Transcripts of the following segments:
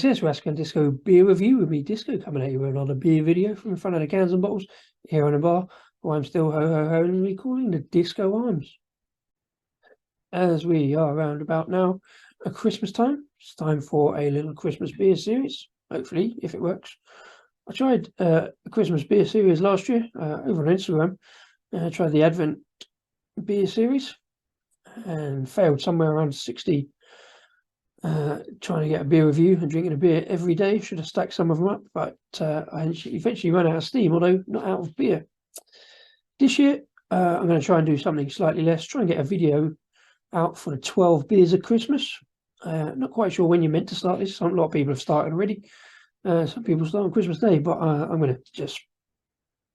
Yes, we're asking Disco beer review with me, Disco, coming at you with another beer video from in front of the cans and bottles here on the bar, where I'm still ho recalling the Disco Arms. As we are around about now at Christmas time, it's time for a little Christmas beer series, hopefully, if it works. I tried a Christmas beer series last year over on Instagram. I tried the Advent beer series and failed somewhere around 60. Trying to get a beer review and drinking a beer every day. Should have stacked some of them up, but I eventually ran out of steam, although not out of beer. This year, I'm going to try and do something slightly less, try and get a video out for the 12 beers of Christmas. Not quite sure when you're meant to start this. A lot of people have started already. Some people start on Christmas Day, but I'm going to just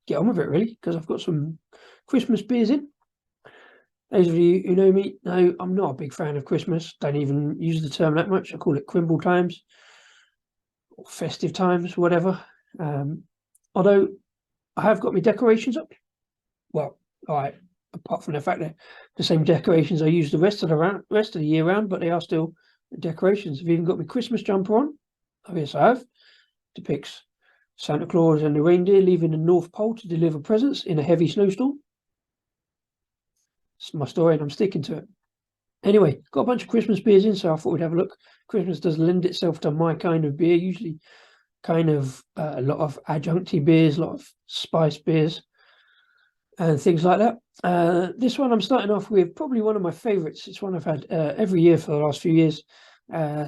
get on with it, really, because I've got some Christmas beers in. Those of you who know me know I'm not a big fan of Christmas. Don't even use the term that much. I call it Crimble times or festive times, whatever. Although I have got my decorations up. Well, all right, apart from the fact that the same decorations I use the rest of the year round, but they are still decorations. I've even got my Christmas jumper on. Oh, yes, I have. Depicts Santa Claus and the reindeer leaving the North Pole to deliver presents in a heavy snowstorm. It's my story and I'm sticking to it. Anyway, got a bunch of Christmas beers in, so I thought we'd have a look. Christmas does lend itself to my kind of beer, usually kind of a lot of adjuncty beers, a lot of spice beers and things like that. This one I'm starting off with probably one of my favourites. It's one I've had every year for the last few years,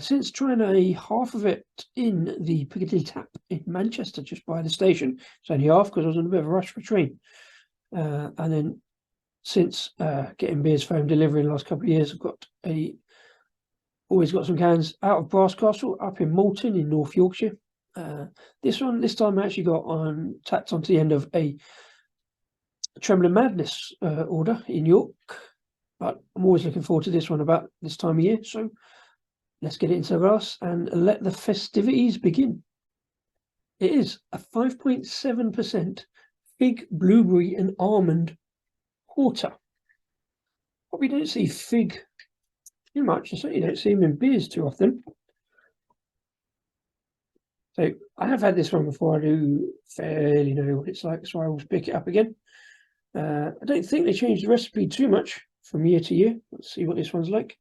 since trying a half of it in the Piccadilly Tap in Manchester, just by the station. It's only half because I was on a bit of a rush for a train. And then since getting beers for home delivery in the last couple of years, I've always got some cans out of Brass Castle up in Malton in North Yorkshire. This time I actually got tacked onto the end of a Trembling Madness order in York, but I'm always looking forward to this one about this time of year. So let's get it into the glass and let the festivities begin. It is a 5.7% fig, blueberry, and almond porter. Probably don't see fig too much. I certainly don't see them in beers too often. So I have had this one before. I do fairly know what it's like, so I will pick it up again. I don't think they changed the recipe too much from year to year. Let's see what this one's like.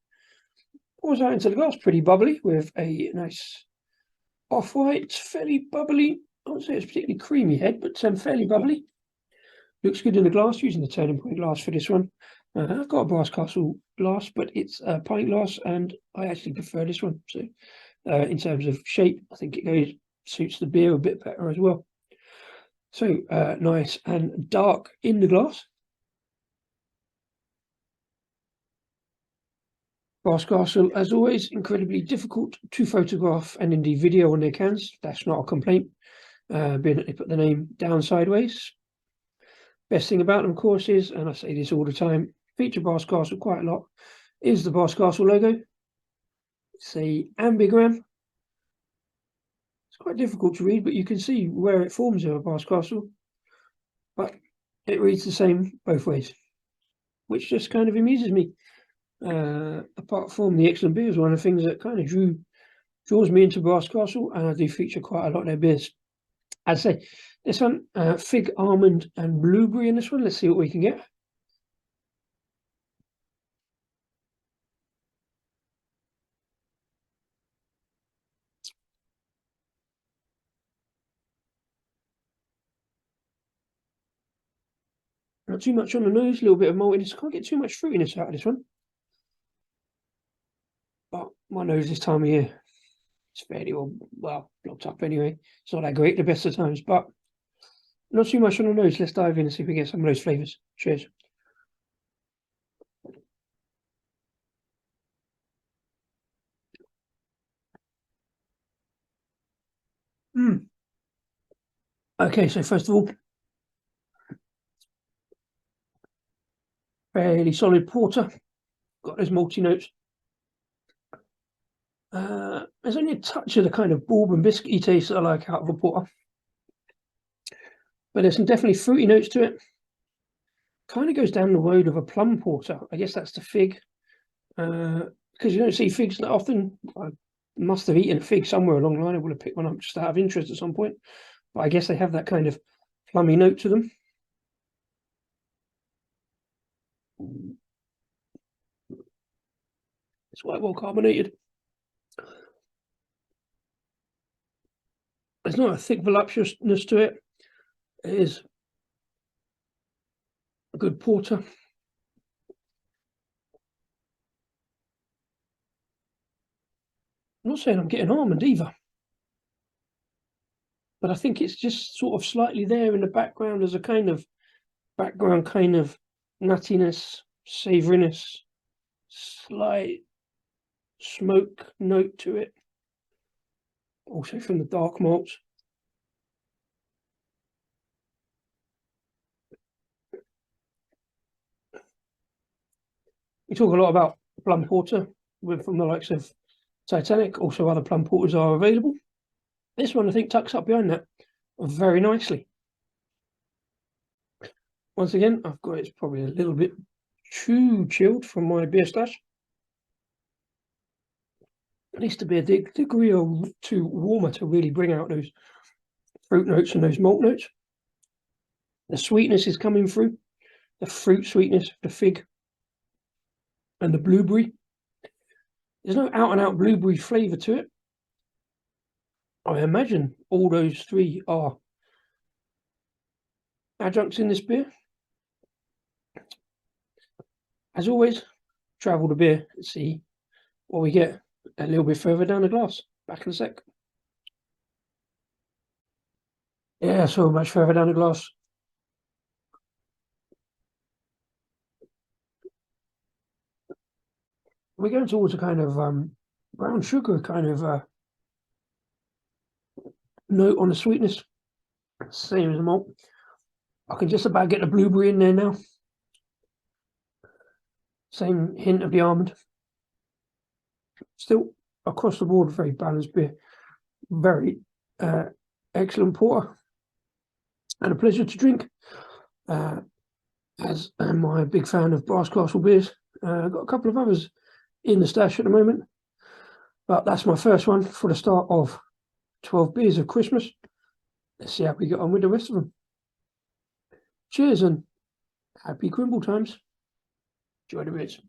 Pours out into the glass, pretty bubbly, with a nice off-white, fairly bubbly. I wouldn't say it's particularly creamy head, but fairly bubbly. Looks good in the glass, using the turning point glass for this one. I've got a Brass Castle glass, but it's a pint glass, and I actually prefer this one. So, in terms of shape, I think it suits the beer a bit better as well. So, nice and dark in the glass. Brass Castle, as always, incredibly difficult to photograph and indeed video on their cans. That's not a complaint, being that they put the name down sideways. Best thing about them, of course, is, and I say this all the time, feature Brass Castle quite a lot, is the Brass Castle logo. It's a ambigram. It's quite difficult to read, but you can see where it forms of a Brass Castle. But it reads the same both ways, which just kind of amuses me. Apart from the excellent beers, one of the things that kind of draws me into Brass Castle, and I do feature quite a lot of their beers. I'd say this one, fig, almond, and blueberry in this one. Let's see what we can get. Not too much on the nose, a little bit of maltiness. Can't get too much fruitiness out of this one. But my nose this time of year, it's fairly well blocked up anyway. It's not that great the best of times, but not too much on the nose. Let's dive in and see if we get some of those flavours. Cheers. Okay, so first of all, fairly solid porter. Got those malty notes. There's only a touch of the kind of bourbon biscuity taste that I like out of a porter. But there's some definitely fruity notes to it. Kind of goes down the road of a plum porter. I guess that's the fig. Because you don't see figs that often. must have eaten a fig somewhere along the line. I would have picked one up just out of interest at some point. But I guess they have that kind of plummy note to them. It's quite well carbonated. There's not a thick voluptuousness to it. It is a good porter. I'm not saying I'm getting almond either, but I think it's just sort of slightly there in the background as a kind of background kind of nuttiness, savouriness, slight smoke note to it. Also from the dark malts. We talk a lot about plum porter from the likes of Titanic. Also, other plum porters are available. This one, I think, tucks up behind that very nicely. Once again, I've got it's probably a little bit too chilled from my beer stash. It needs to be a degree or two warmer to really bring out those fruit notes and those malt notes. The sweetness is coming through, the fruit sweetness, the fig, and the blueberry. There's no out-and-out blueberry flavour to it. I imagine all those three are adjuncts in this beer. As always, travel the beer and see what we get a little bit further down the glass. Back in a sec. Yeah, so much further down the glass. We're going towards a kind of brown sugar kind of note on the sweetness. Same as the malt. I can just about get the blueberry in there now. Same hint of the almond. Still, across the board, very balanced beer. Very excellent porter. And a pleasure to drink. As am I a big fan of Brass Castle beers. I've got a couple of others in the stash at the moment. But that's my first one for the start of 12 beers of Christmas. Let's see how we get on with the rest of them. Cheers and happy Crimble times. Enjoy the beers.